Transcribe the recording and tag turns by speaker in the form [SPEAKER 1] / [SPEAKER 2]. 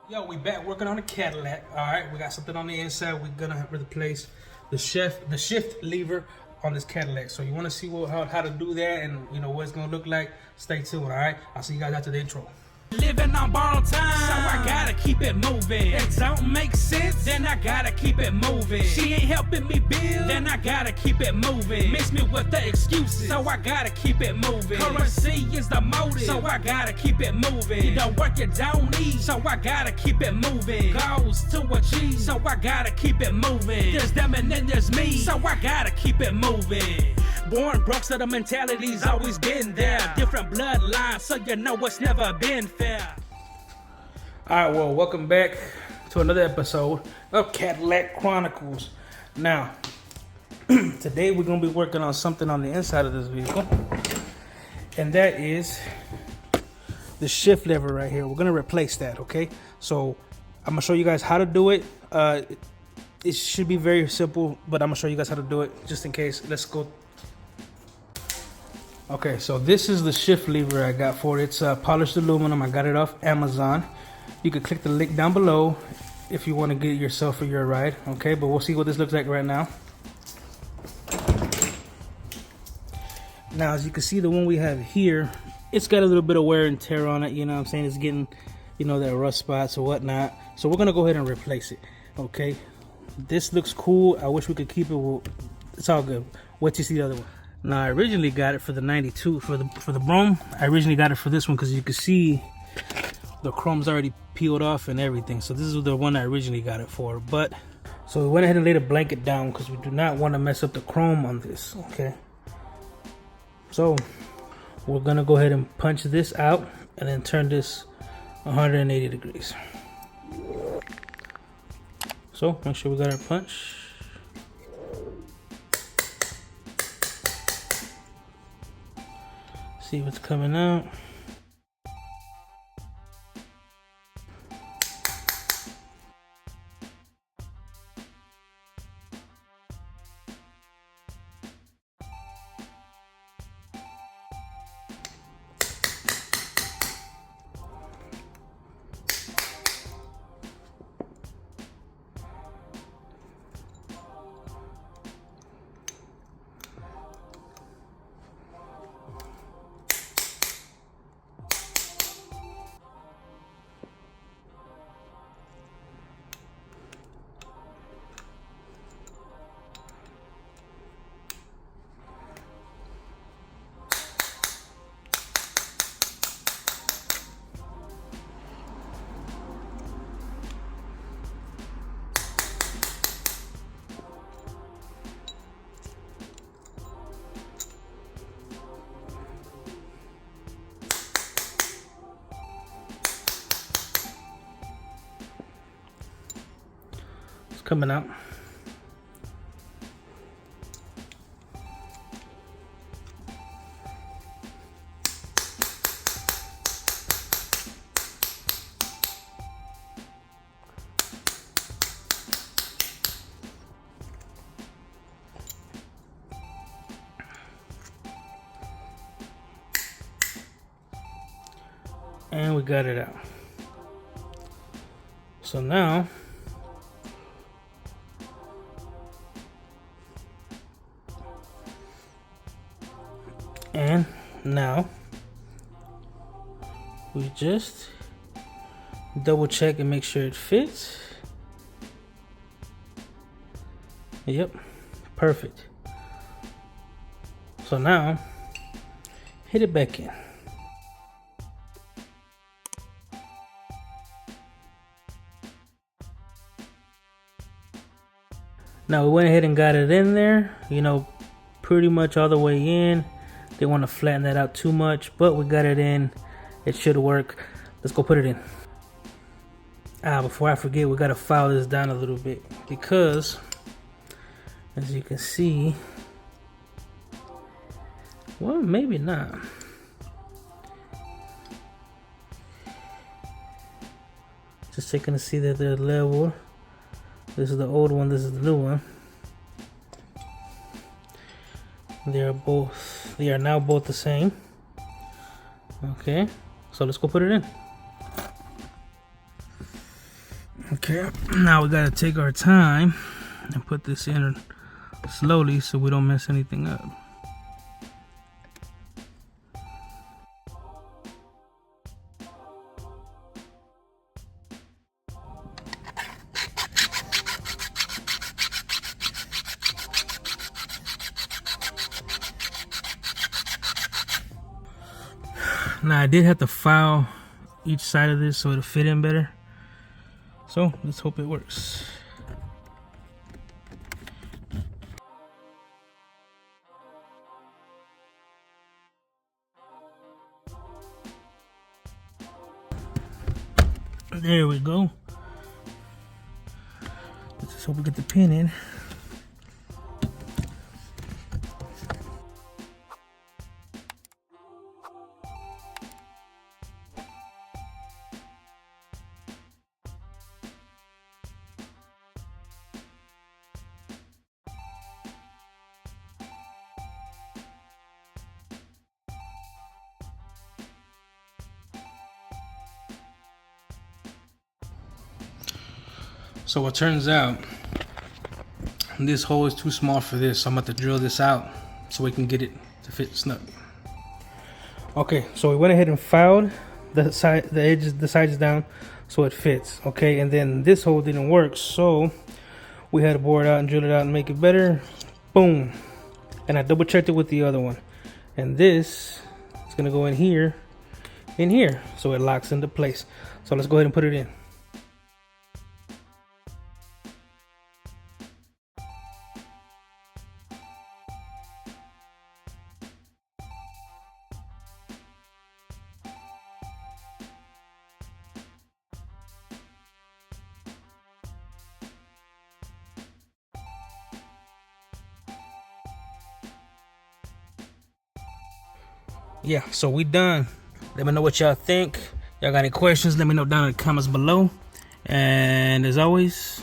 [SPEAKER 1] Yo, we back working on a Cadillac. All right, we got something on the inside. We're gonna replace the shift lever on this Cadillac. So you want to see how to do that and what it's gonna look like? Stay tuned. All right, I'll see you guys after the intro.
[SPEAKER 2] Living on borrowed time, so I gotta keep it moving. That don't make sense, then I gotta keep it moving. She ain't helping me build, then I gotta keep it moving. Miss me with the excuses, so I gotta keep it moving. Currency is the motive, so I gotta keep it moving. You don't work, you don't eat, so I gotta keep it moving. Goals to achieve, so I gotta keep it moving. There's them and then there's me, so I gotta keep it moving. Born broke, so the mentality's always been there. Different bloodlines, so you know it's never been fair.
[SPEAKER 1] All right, well, welcome back to another episode of Cadillac Chronicles. Now, today we're gonna be working on something on the inside of this vehicle, and that is the shift lever right here. We're gonna replace that, okay? So I'm gonna show you guys how to do it. It should be very simple, but I'm gonna show you guys how to do it just in case. Let's go. Okay, so this is the shift lever I got for it. It's polished aluminum. I got it off Amazon. You can click the link down below if you want to get it yourself for your ride. Okay, but we'll see what this looks like right now. Now, as you can see, the one we have here, it's got a little bit of wear and tear on it. You know what I'm saying? It's getting, that rust spots or whatnot. So we're going to go ahead and replace it. Okay, this looks cool. I wish we could keep it. Well, it's all good. Wait till you see the other one. Now, I originally got it for the 92 for the Brougham. I originally got it for this one because you can see the chrome's already peeled off and everything. So this is the one I originally got it for. But so we went ahead and laid a blanket down because we do not want to mess up the chrome on this. Okay. So we're gonna go ahead and punch this out and then turn this 180 degrees. So make sure we got our punch. See what's coming out. Coming out. And we got it out. So now we just double check and make sure it fits. Yep, perfect. So now hit it back in. Now we went ahead and got it in there, pretty much all the way in. They want to flatten that out too much, but we got it in. It should work. Let's go put it in. Before I forget, we got to file this down a little bit because, as you can see, well, maybe not. Just checking to see that they're level. This is the old one, this is the new one. They are now both the same. Okay, so let's go put it in. Okay, now we gotta take our time and put this in slowly so we don't mess anything up. Now I did have to file each side of this so it'll fit in better. So let's hope it works. There we go. Let's just hope we get the pin in. So it turns out this hole is too small for this, so I'm about to drill this out so we can get it to fit snug. Okay, so we went ahead and filed the sides down so it fits. Okay, and then this hole didn't work, so we had to bore it out and drill it out and make it better. Boom. And I double checked it with the other one, and this is gonna go in here, so it locks into place. So let's go ahead and put it in. Yeah, so we done. Let me know what y'all think. Y'all got any questions? Let me know down in the comments below. And as always,